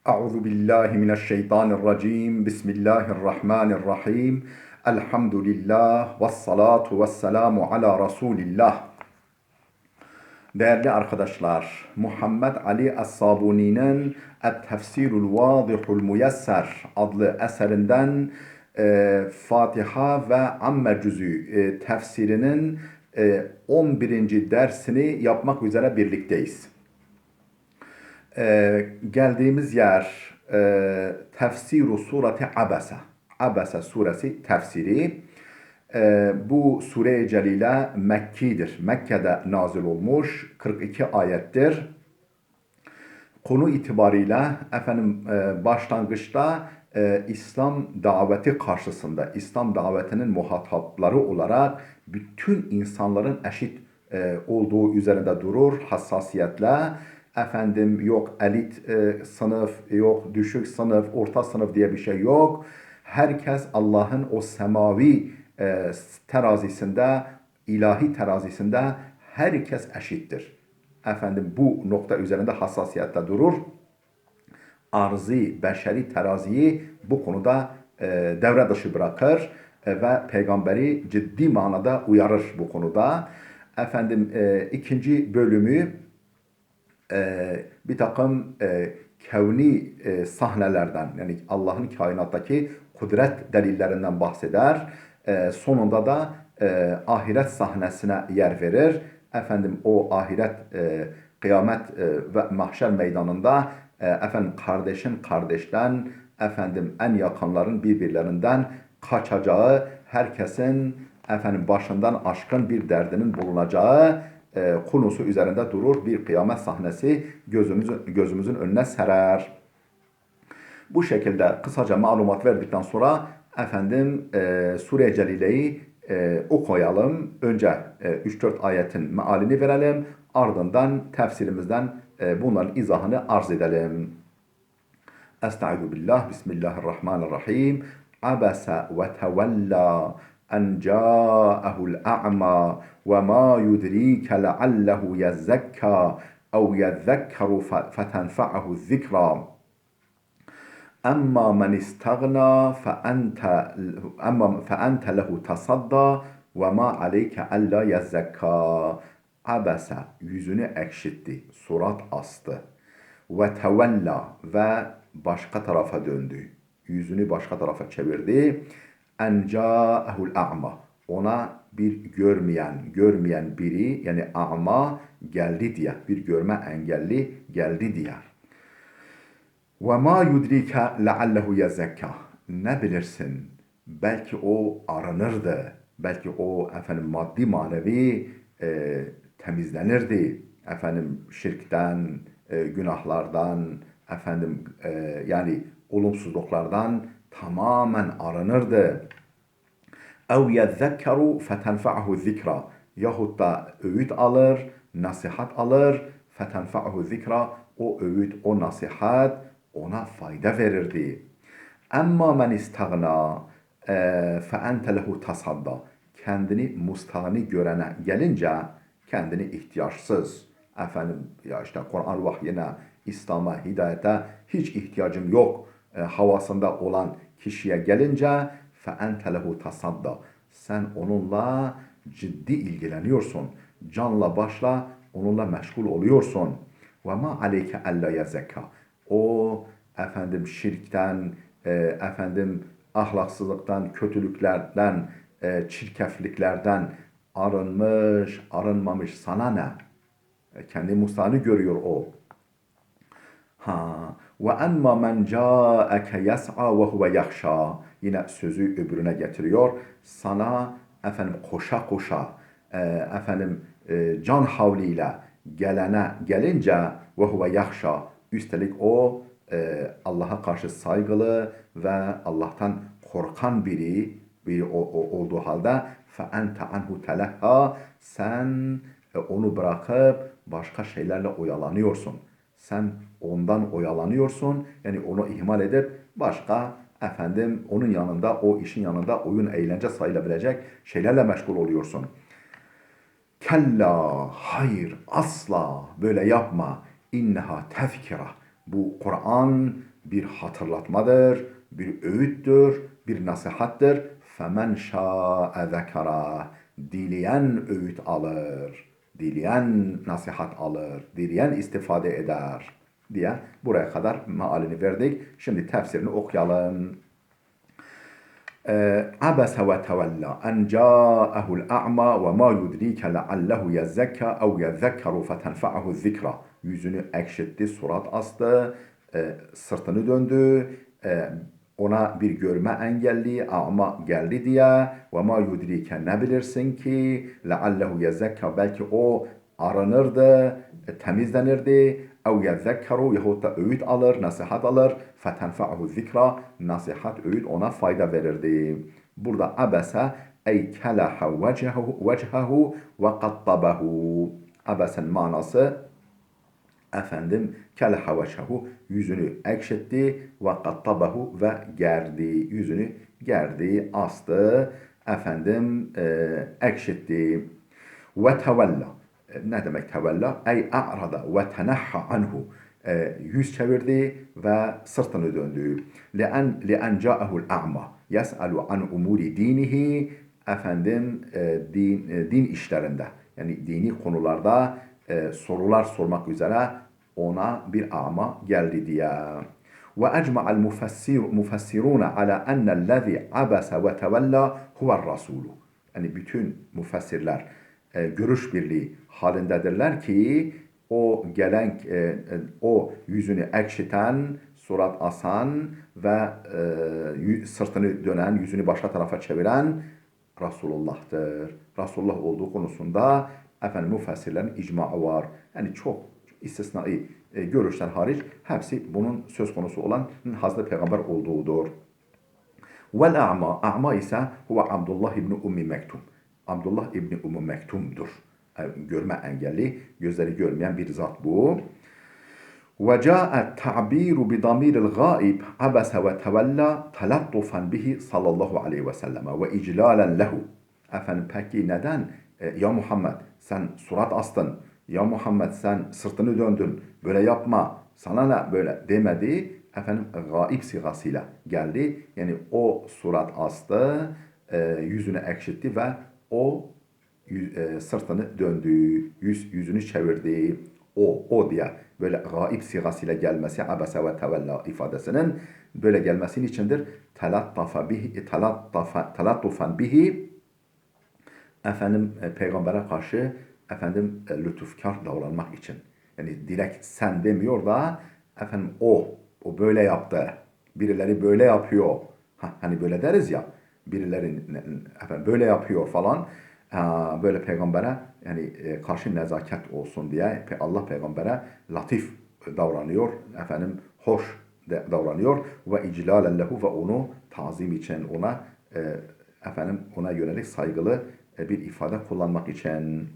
Euzu billahi mineşşeytanirracim. Bismillahirrahmanirrahim. Elhamdülillah ve salatu ve selamu ala Resulillah. Değerli arkadaşlar, Muhammed Ali Es-Sabuni'nin Et-Tefsirul Vadihul Muyesser adlı eserinden Fatiha ve Amme cüzü tefsirinin 11. dersini yapmak üzere birlikteyiz. Geldiğimiz yer tefsiru sureti Abese. Abese suresi tefsiri. Bu sure-i celile Mekki'dir. Mekke'de nazil olmuş. 42 ayettir. Konu itibariyle başlangıçta İslam daveti karşısında, İslam davetinin muhatapları olarak bütün insanların eşit olduğu üzerinde durur hassasiyetle. Yok elit sınıf, yok düşük sınıf, orta sınıf diye bir şey yok. Herkes Allah'ın o semavi terazisinde, ilahi terazisinde herkes eşittir. Bu nokta üzerinde hassasiyetle durur. Arzi, beşeri teraziyi bu konuda devre dışı bırakır ve peygamberi ciddi manada uyarır bu konuda. İkinci bölümü bir takım kevni sahnelerden, yani Allah'ın kainattaki kudret delillerinden bahseder. Sonunda da ahiret sahnesine yer verir. O ahiret, kıyamet ve mahşer meydanında kardeşin kardeşten, en yakınların birbirlerinden kaçacağı, herkesin başından aşkın bir derdinin bulunacağı konusu üzerinde durur. Bir kıyamet sahnesi gözümüzün önüne serer. Bu şekilde kısaca malumat verdikten sonra Sure-i Celile'yi okuyalım. Önce 3-4 ayetin mealini verelim. Ardından tefsirimizden bunların izahını arz edelim. Estaizu billah, bismillahirrahmanirrahim. Abese ve tevella en câehul a'ma ve ma yudrike leallehu yezzekka ev yezzekkeru fetenfa'ahu zikra. Amma men istagna feente lehu tasadda ve ma aleyke alla yezzekka. Abese, yüzünü ekşitti, surat astı. Ve tevella, ve başka tarafa döndü. Yüzünü başka tarafa çevirdi. En câehul a'ma, ona bir görmeyen biri, yani a'ma geldi diye, bir görme engelli geldi diye. Ve ma yudrike leallehu yezzekka. Ne bilirsin? Belki o aranırdı. Belki o maddi manevi temizlenirdi. Şirkten, günahlardan, yani olumsuzluklardan tamamen arınırdı. Ev yezzekkeru fetenfa'ahu zikra. Yahut da öğüt alır, nasihat alır. Fetenfa'ahu zikra. O öğüt, o nasihat ona fayda verirdi. Amma men istagna fe ente lehu tasadda. Kendini mustağni görene gelince, kendini ihtiyaçsız, Kur'an vahyine, İslam'a, hidayete hiç ihtiyacım yok havasında olan kişiye gelince fe ente lehu tasadda. Sen onunla ciddi ilgileniyorsun. Canla başla onunla meşgul oluyorsun. Ve ma aleyke alla yezzekka. O şirkten, ahlaksızlıktan, kötülüklerden, çirkefliklerden arınmış, arınmamış sana ne? Kendi musluğunu görüyor o. Ve emma men ca'eke yes'a ve huve yahşa. Yine sözü öbürüne getiriyor. Sana koşa koşa, can havliyle gelince ve huve yahşa. Üstelik o Allah'a karşı saygılı ve Allah'tan korkan biri olduğu halde fe ente anhu telehha, sen onu bırakıp başka şeylerle oyalanıyorsun. Sen ondan oyalanıyorsun. Yani onu ihmal edip başka onun yanında, o işin yanında oyun, eğlence sayılabilecek şeylerle meşgul oluyorsun. Kella, hayır, asla böyle yapma. İnneha tezkira. Bu Kur'an bir hatırlatmadır, bir öğüttür, bir nasihattır. فَمَنْ شَاءَ ذَكَرَهُ Dileyen öğüt alır, dileyen nasihat alır, dileyen istifade eder diye buraya kadar mealini verdik. Şimdi tefsirini okuyalım. عبس وتولى أن جاءه الأعمى وما يدريك لعله يزكى أو يذكر فتنفعه الذكرى. Yüzünü ekşitti, surat astı, sırtını döndü. Ona bir görme engelli, ama geldi diye. وَمَا يُدْرِيكَ Ne bilirsin ki لَعَلَّهُ يَزَّكَّى Belki o aranırdı, temizlenirdi. اَوْ يَذَّكَّرُ Yahut da öğüt alır, nasihat alır. فَتَنْفَعُهُ zikra Nasihat, öğüt ona fayda verirdi. Burada abese ey kelaha vechehu ve qattabahu. Abesen manası kelaha vechehu yüzünü ekşetti ve qattabahu ve gerdi. Yüzünü gerdi, astı, ekşetti. Ve tevella ne demek tevella? Ey a'rada ve tenahha anhu yüz çevirdi ve sırtını döndü. لأن جاءه الأعمى يسأل عن أمور دينه din işlerinde yani dini konularda sorular sormak üzere ona bir ama geldi diye. وأجمع المفسرون على أن الذي عبس وتولى هو الرسول. Yani bütün müfessirler görüş birliği halindedirler ki o gelen, o yüzünü ekşiten, surat asan ve sırtını dönen, yüzünü başka tarafa çeviren Resulullah'tır. Resulullah olduğu konusunda müfessirlerin icmaı var. Yani çok istisnai görüşler hariç hepsi bunun söz konusu olan Hazreti Peygamber olduğudur. Vel a'ma ise huve Abdullah ibn Ummi Mektum. Abdullah ibn Ummi Mektum'dur. Görme engelli, gözleri görmeyen bir zat bu. وجاء التعبير بضمير الغائب عبس وتولى تلطفا به sallallahu aleyhi ve sellem ve iclalen lehu. Peki neden ya Muhammed sen surat astın, ya Muhammed sen sırtını döndün, böyle yapma, sana ne böyle demedi. Gaib sigasıyla geldi. Yani o surat astı, yüzünü ekşitti ve o sırtını döndü, yüzünü çevirdi. O diye böyle gaib sigasıyla gelmesi abese ve tevella ifadesinin böyle gelmesinin içindir. Talattufan bihi peygambere karşı lütufkar davranmak için. Yani direkt sen demiyor da o böyle yaptı. Birileri böyle yapıyor. Hani böyle deriz ya. Birileri böyle yapıyor falan. Böyle peygambere yani karşı nezaket olsun diye Allah peygambere latif davranıyor. Hoş davranıyor ve iclalen lehu ve onu tazim için ona yönelik saygılı bir ifade kullanmak için.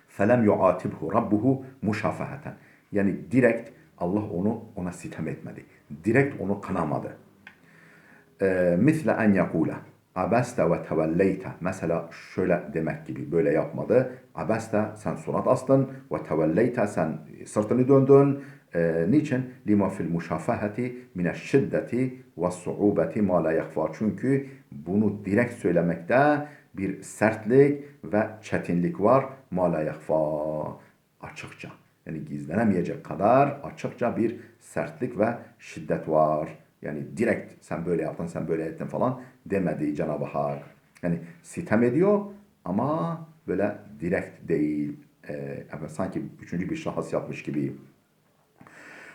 Felem yuatibhu rabbuhu muşafaheten. Yani direkt Allah ona sitem etmedi. Direkt onu kınamadı. Misle en yakule abeste ve tevelleyte. Mesela şöyle demek gibi böyle yapmadı. Abeste sen surat astın ve tevelleyte sen sırtını döndün. Niçin? Lima fil muşafahati mineşşiddeti ve su'ubeti ma la yakhfa. Çünkü bunu direkt söylemekte bir sertlik ve çetinlik var. Ma la yakhfa. Açıkça. Yani gizlenemeyecek kadar açıkça bir sertlik ve şiddet var. Yani direkt sen böyle yaptın, sen böyle ettin falan demedi Cenab-ı Hak. Yani sitem ediyor ama böyle direkt değil. Sanki üçüncü bir şahıs yapmış gibi.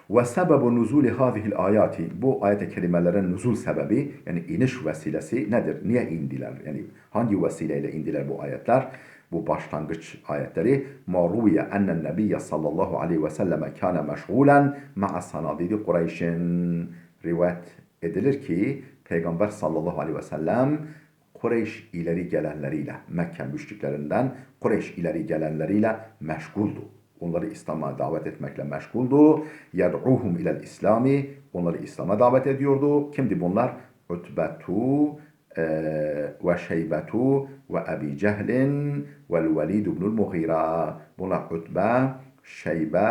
Ve sebebu nuzuli hâzihil ayati. Bu ayet-i kerimelerin nuzul sebebi yani iniş vesilesi nedir? Niye indiler? Yani hangi vesileyle indiler bu ayetler? Bu başlangıç ayetleri. Maruye ennen nebiyye sallallahu aleyhi ve selleme kâne meşgûlen ma'a sanadidi Kureyş'in. Rivayet edilir ki Peygamber sallallahu aleyhi ve sellem Kureyş ileri gelenleriyle, Mekke müşriklerinden Kureyş ileri gelenleriyle meşguldu. Onları İslam'a davet etmekle meşguldu. Yed'uhum ilel İslami. Onları İslam'a davet ediyordu. Kimdi bunlar? Utbetu ve Şeybetu ve Ebi Cehlin vel Velid ibnül Mughira. Bunlar Utbe, Şeybe,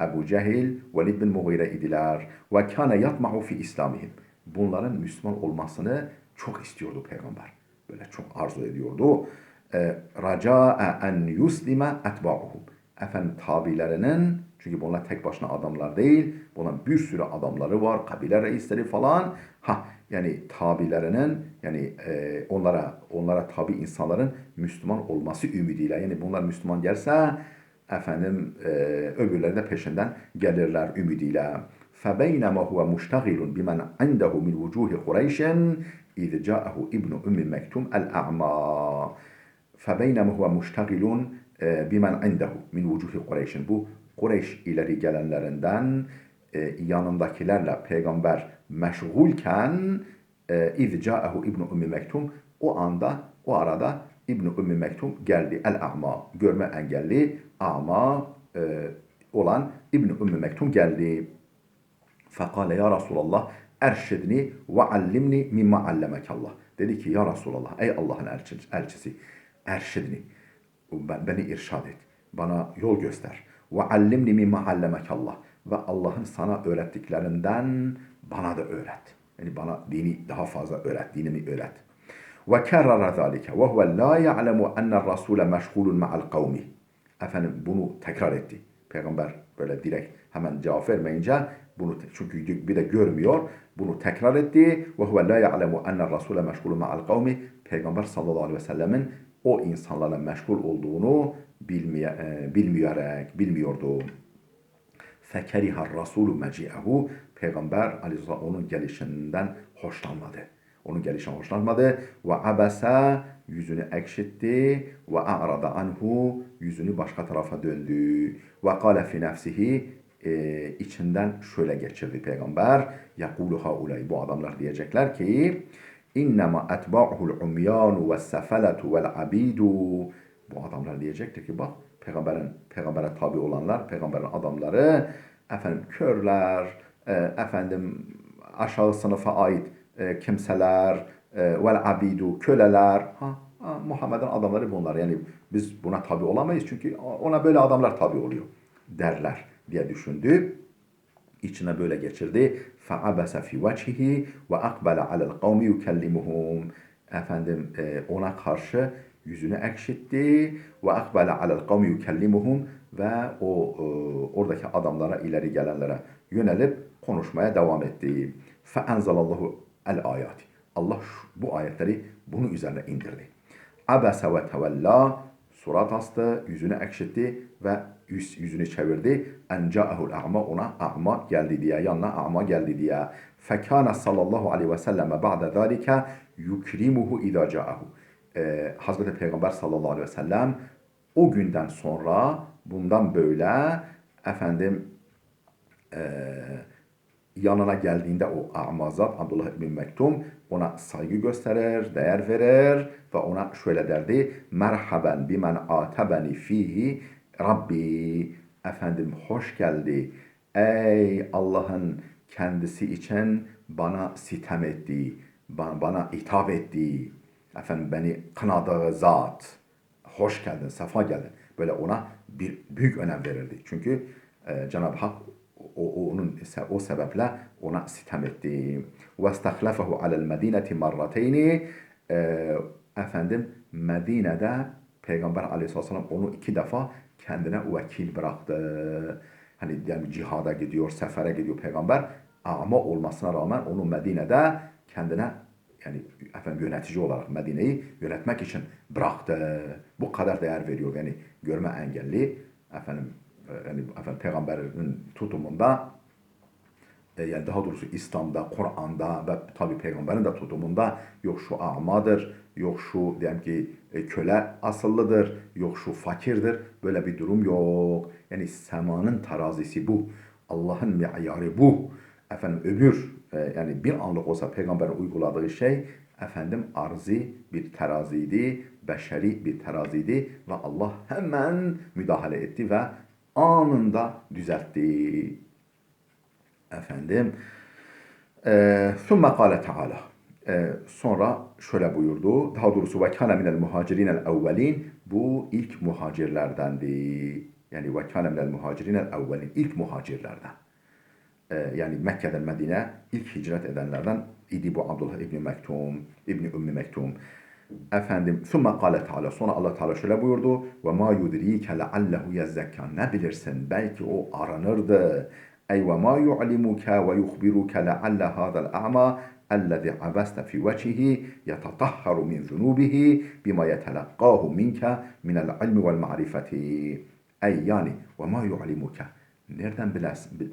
Ebu Cehil, Velid bin Mughire idiler. Ve kâne yatma'u fi islamihim. Bunların Müslüman olmasını çok istiyordu Peygamber. Böyle çok arzu ediyordu. Raca'a en yuslime etba'uhum. Efendim tabilerinin, çünkü bunlar tek başına adamlar değil, bunların bir sürü adamları var, kabile reisleri falan. Yani tabilerinin, yani onlara tabi insanların Müslüman olması ümidiyle, yani bunlar Müslüman gelse efendim öbürleri de peşinden gelirler ümidiyle. فَبَيْنَمَا هُوَ مُشْتَغِلٌ بِمَنْ عِنْدَهُ مِنْ وُجُوهِ قُرَيْشٍ اِذْ جَاءَهُ اِبْنُ اُمِّ مَكْتُمْ الْاَعْمَى فَبَيْنَمَا هُوَ مُشْتَغِلٌ بِمَنْ عِنْدَهُ مِنْ وُجُوهِ قُرَيْشٍ. Bu Kureyş ileri gelenlerinden yanındakilerle peygamber meşgulken اِذْ جَاءَهُ اِبْنُ اُمِّ مَكْتُمْ, o arada İbn Ümmü Mektum geldi. El-A'ma, görme engelli, a'ma olan İbn Ümmü Mektum geldi. Fekale ya Resulallah erşidni ve allimni mimma allemekallah. Dedi ki ya Resulallah, ey Allah'ın elçisi, erşidni, beni irşad et, bana yol göster. Ve allimni mimma allemekallah, ve Allah'ın sana öğrettiklerinden bana da öğret. Yani bana dini daha fazla öğret, dinimi öğret. وَكَرَّرَ ذَٰلِكَ وَهُوَ لَا يَعْلَمُ أَنَّ الرَّسُولَ مَشْغُولٌ مَعَ الْقَوْمِ. Efendim bunu tekrar etti. Peygamber böyle direkt hemen cevap vermeyince, bunu çünkü bir de görmüyor, bunu tekrar etti. وَهُوَ لَا يَعْلَمُ أَنَّ الرَّسُولَ مَشْغُولٌ مَعَ الْقَوْمِ. Peygamber sallallahu aleyhi ve sellemin o insanlarla meşgul olduğunu bilmiyordu. فَكَرِهَ الرَّسُولُ مَجِيئَهُ. Peygamber aleyhisselam onun gelişinden hoşlanmadı. Onun gelişinden hoşlanmadı. Ve abasa, yüzünü ekşitti. Ve a'rada anhu, yüzünü başka tarafa döndü. Ve kâle fi nefsihi, içinden şöyle geçirdi Peygamber. Yakulu haulay, bu adamlar diyecekler ki innema etba'uhul umyanu ve sefeletu vel abidu. Bu adamlar diyecektir ki bak, peygambere tabi olanlar, peygamberin adamları, efendim körler, efendim aşağı sınıfa ait kimseler, vel abidu, köleler. Muhammed'in adamları bunlar. Yani biz buna tabi olamayız çünkü ona böyle adamlar tabi oluyor derler diye düşündü. İçine böyle geçirdi. فَعَبَسَ فِي وَجْهِهِ وَاَقْبَلَ عَلَى الْقَوْمِ يُكَلِّمُهُمْ. Efendim ona karşı yüzünü ekşitti. وَاَقْبَلَ عَلَى الْقَوْمِ يُكَلِّمُهُمْ. Ve oradaki adamlara, ileri gelenlere yönelip konuşmaya devam etti. فَاَنْزَلَ اللّٰهُ الْآيَاتِ. Allah bu ayetleri bunun üzerine indirdi. Abese ve tevella, surat astı, yüzünü ekşitti ve yüzünü çevirdi. En ca'ahul a'ma, ona a'ma geldi diye, yanına a'ma geldi diye. Fekâne sallallahu aleyhi ve selleme ba'de zâlike yukrimuhu idâ ca'ahu. Hazreti Peygamber sallallahu aleyhi ve sellem o günden sonra bundan böyle efendim yanına geldiğinde o a'mazat Abdullah ibn Mektum ona saygı gösterir, değer verir ve ona şöyle derdi. Merhaben bimen atebeni fihi Rabbi. Efendim hoş geldi. Ey Allah'ın kendisi için bana sitem ettiği, bana hitap ettiği, efendim beni kınadığı zat. Hoş geldin, sefa geldin. Böyle ona bir büyük önem verirdi. Çünkü Cenab-ı Hak o sebeple ona sitem etti. وَاسْتَخْلَفَهُ عَلَى الْمَد۪ينَةِ مَرَّتَيْنِ. Efendim Medine'de Peygamber aleyhisselam onu 2 defa kendine vekil bıraktı. Hani yani cihada gidiyor, sefere gidiyor Peygamber. Ama olmasına rağmen onu Medine'de kendine, yani efendim yönetici olarak Medine'yi yönetmek için bıraktı. Bu kadar değer veriyor. Yani görme engelli efendim Peygamberin tutumunda, yani daha doğrusu İslam'da, Kur'an'da ve tabi Peygamberin de tutumunda yok şu a'madır, yok şu diyelim ki köle asıllıdır, yok şu fakirdir. Böyle bir durum yok. Yani semanın terazisi bu. Allah'ın me'yarı bu. Efendim yani bir anlık olsa Peygamberin uyguladığı şey efendim arzi bir teraziydi, beşeri bir teraziydi ve Allah hemen müdahale etti ve anında düzeltti. Efendim ثُمَّ قَالَ تَعَالَى. Sonra şöyle buyurdu. Daha doğrusu وَكَانَ مِنَ الْمُهَاجِرِينَ الْاَوَّلِينَ. Bu ilk muhacirlerdendi. Yani ve kâne minel muhacirinel evvelin. İlk muhacirlerden. Yani Mekke'den Medine ilk hicret edenlerden idi bu Abdullah İbni Mektum, İbni Ümmü Mektum. Efendim, ثُمَّ قَالَ Teala, sonra Allah Teala şöyle buyurdu. وَمَا يُدْرِيكَ لَعَلَّهُ يَزَّكَّى. Ne bilirsin? Belki o aranırdı. Ey وَمَا يُعْلِمُكَ وَيُخْبِرُكَ لَعَلَّ هَذَا الْأَعْمَى الَّذِي عَبَسْتَ فِي وَجْهِهِ يَتَطَهَّرُ مِنْ ذُنُوبِهِ بِمَا يَتَلَقَّاهُ مِنْكَ مِنَ الْعِلْمِ وَالْمَعْرِفَةِ. Ey yani وَمَا يُعْلِمُكَ. Nereden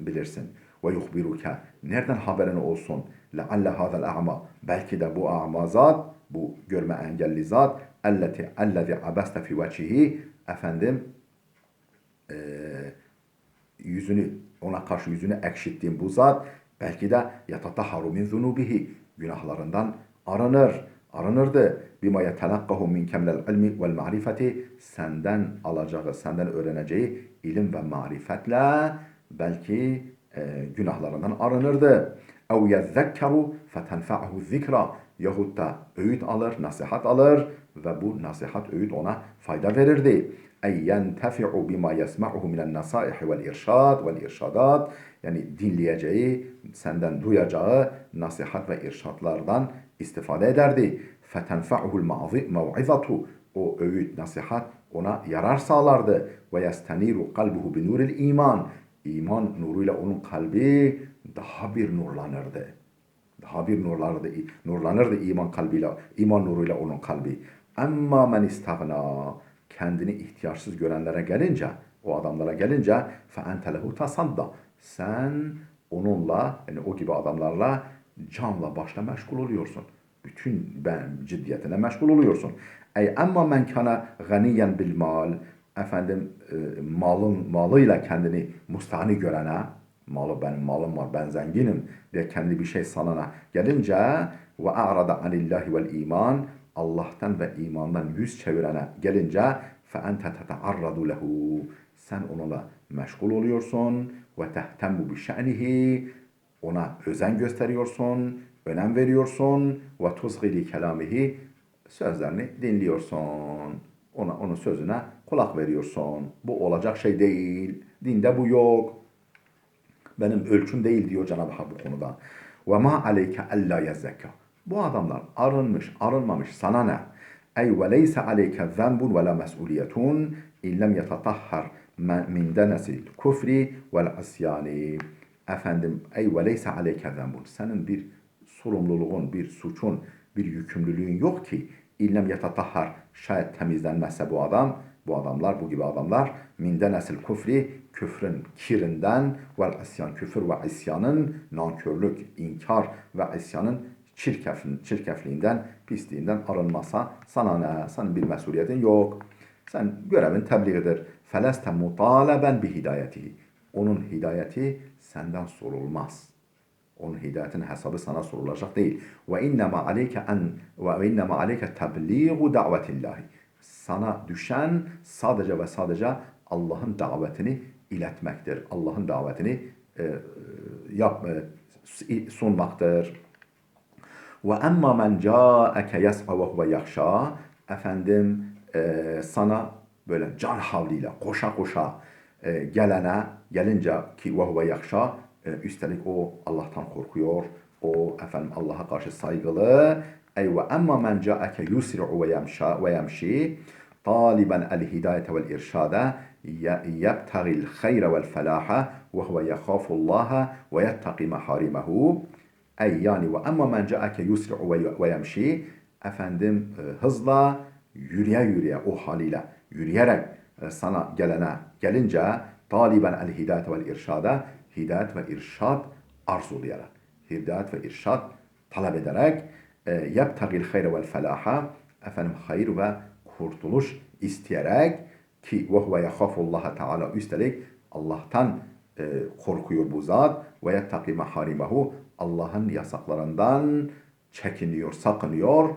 bilirsin? وَيُخْبِرُكَ. Nereden haberin olsun? لَعَلَّ هَذَا الْأَعْمَى. Belki de bu a'ma zat, bu görme engelli zat, ellezi abeste fi vecihi, efendim yüzünü, ona karşı yüzünü ekşittiğim bu zat, belki de yatataharu min zunubihi, günahlarından aranırdı. Bima yetelakkahu min kemlel ilmi vel ma'rifeti, senden alacağı, senden öğreneceği ilim ve marifetle belki günahlarından arınırdı. Ev yezzekkeru fetenfa'hu zikra, yahut da öğüt alır, nasihat alır ve bu nasihat, öğüt ona fayda verirdi. Ey yentefi'u bima yesma'uhu minen nasaihi vel irşad vel irşadat, yani dinleyeceği, senden duyacağı nasihat ve irşatlardan istifade ederdi. Fetenfa'uhul mev'izatu, o öğüt, nasihat ona yarar sağlardı. Ve yesteniru kalbuhu bi nuril iman, iman nuruyla onun kalbi daha bir nurlanırdı. Daha bir nurlanırdı iman kalbiyle, iman nuruyla onun kalbi. Amma men istagna, kendini ihtiyaçsız görenlere gelince, o adamlara gelince, fe ente lehu tasadda, sen onunla, yani o gibi adamlarla canla başla meşgul oluyorsun. Bütün ciddiyetine meşgul oluyorsun. Ey amma men kana ganiyen bil mal, efendim malıyla kendini mustahni görene, benim malım var, ben zenginim diye kendi bir şey sanana gelince, ve a'rada anillahi vel iman, Allah'tan ve imandan yüz çevirene gelince, fe ente tetearradu lehu, sen onunla meşgul oluyorsun ve tehtemmu bi şe'nihi, ona özen gösteriyorsun, önem veriyorsun ve tuzgili kelamihi, sözlerini dinliyorsun. Onun sözüne kulak veriyorsun. Bu olacak şey değil. Dinde bu yok. Benim ölçüm değil diyor Cenab-ı Hak bu konuda. Ve ma aleyke alla yezzekka. Bu adamlar arınmış, arınmamış, sana ne? Ey ve leyse aleyke zenbun ve la mes'uliyetun illem yetatahhar min denesil kufri vel asyani. Efendim, ey ve leyse aleyke zenbun. Senin bir sorumluluğun, bir suçun, bir yükümlülüğün yok ki illem yetatahhar, şayet temizlenmezse bu adam, bu adamlar, bu gibi adamlar min denesil kufri, küfrün kirinden, vel isyan, küfür ve isyanın, nankörlük, inkar ve isyanın çirkefliğinden, pisliğinden arınmasa sana ne? Senin bir mesuliyetin yok. Sen görevin tebliğidir. Feleste mutaleben bi hidayetihi. Onun hidayeti senden sorulmaz. Onun hidayetinin hesabı sana sorulacak değil. Ve innema aleyke tebliğu davetillahi. Sana düşen sadece ve sadece Allah'ın davetini iletmektir. Allah'ın davetini sunmaktır. Ve emma men ca'eke yes'a ve huve yahşa, efendim sana böyle can havliyle koşa koşa gelince ki ve huve yahşa, üstelik o Allah'tan korkuyor, o efendim Allah'a karşı saygılı. Ey ve emma men ca'eke yusri'u ve yemşi taliben el hidayete vel irşade yebtagil hayre vel felaha ve huve yekhafullaha ve yettaki maharimehu. Ey yani ve emma men ca'ake yusri'u ve yemşi, efendim hızla yürüye o haliyle yürüyerek sana gelince taliben el hidayet vel irşada, hidayet ve irşad arzulayarak, hidayet ve irşad talep ederek, yebtagil hayre vel felaha, efendim hayır ve kurtuluş isteyerek ki ve huve yekhafullaha teala, üstelik Allah'tan korkuyor bu zat ve yettaki maharimehu, Allah'ın yasaklarından çekiniyor, sakınıyor.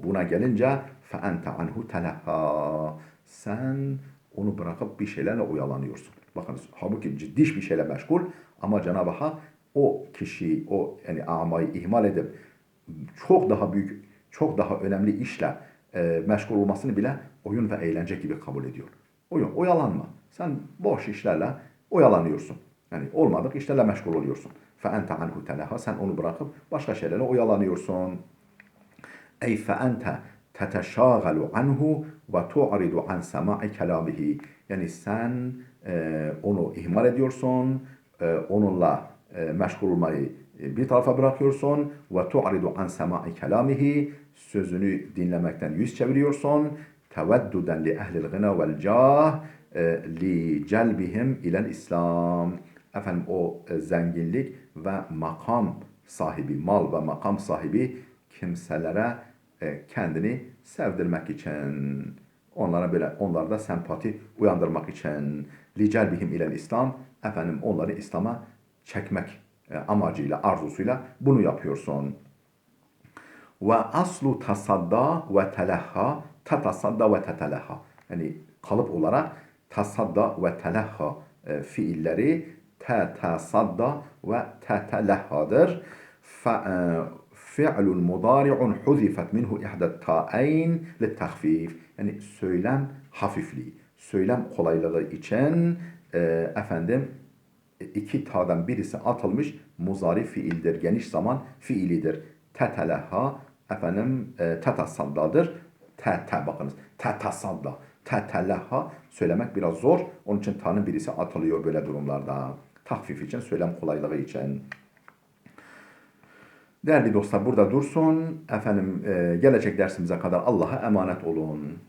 Buna gelince fe ente anhu telehha, sen onu bırakıp bir şeylerle oyalanıyorsun. Bakınız, halbuki ciddi bir şeyle meşgul ama Cenab-ı Hak o kişiyi, o yani amayı ihmal edip çok daha büyük, çok daha önemli işle meşgul olmasını bile oyun ve eğlence gibi kabul ediyor. Oyalanma. Sen boş işlerle oyalanıyorsun. Yani olmadık işlerle meşgul oluyorsun. فَاَنْتَ عَنْهُ تَلَهَا Sen onu bırakıp başka şeylerle oyalanıyorsun. Ey فَاَنْتَ تَتَشَاغَلُ عَنْهُ وَتُعْرِضُ عَنْ سَمَاعِ كَلَامِهِ Yani sen onu ihmal ediyorsun, onunla meşgul olmayı bir tarafa bırakıyorsun. وَتُعْرِضُ عَنْ سَمَاعِ كَلَامِهِ Sözünü dinlemekten yüz çeviriyorsun. تَوَدُّدًا لِأَهْلِ الْغِنَى وَالْجَاهِ لِجَلْبِهِمْ اِلَى الْاِسْلَامِ Efendim o zenginlik ve makam sahibi, mal ve makam sahibi kimselere kendini sevdirmek için, onlarda sempati uyandırmak için, licelbihim ilel İslam, efendim onları İslam'a çekmek amacıyla, arzusuyla bunu yapıyorsun. Ve aslu tasadda ve telahha, tatasadda ve tetelahha. Yani kalıp olarak tasadda ve telahha fiilleri tetasadda ve tetelahhadır. Fi'lun mudari'un huzifet minhu ihdat ta'ayn littahfif. Yani söylem hafifliği, söylem kolaylığı için efendim iki ta'dan birisi atılmış muzari fiildir. Geniş zaman fiilidir. Teteleha efendim tetasaddadır. Bakınız. Tetasadda. Teteleha söylemek biraz zor. Onun için ta'nın birisi atılıyor böyle durumlarda. Tahfif için, söylem kolaylığı için. Değerli dostlar burada dursun. Efendim gelecek dersimize kadar Allah'a emanet olun.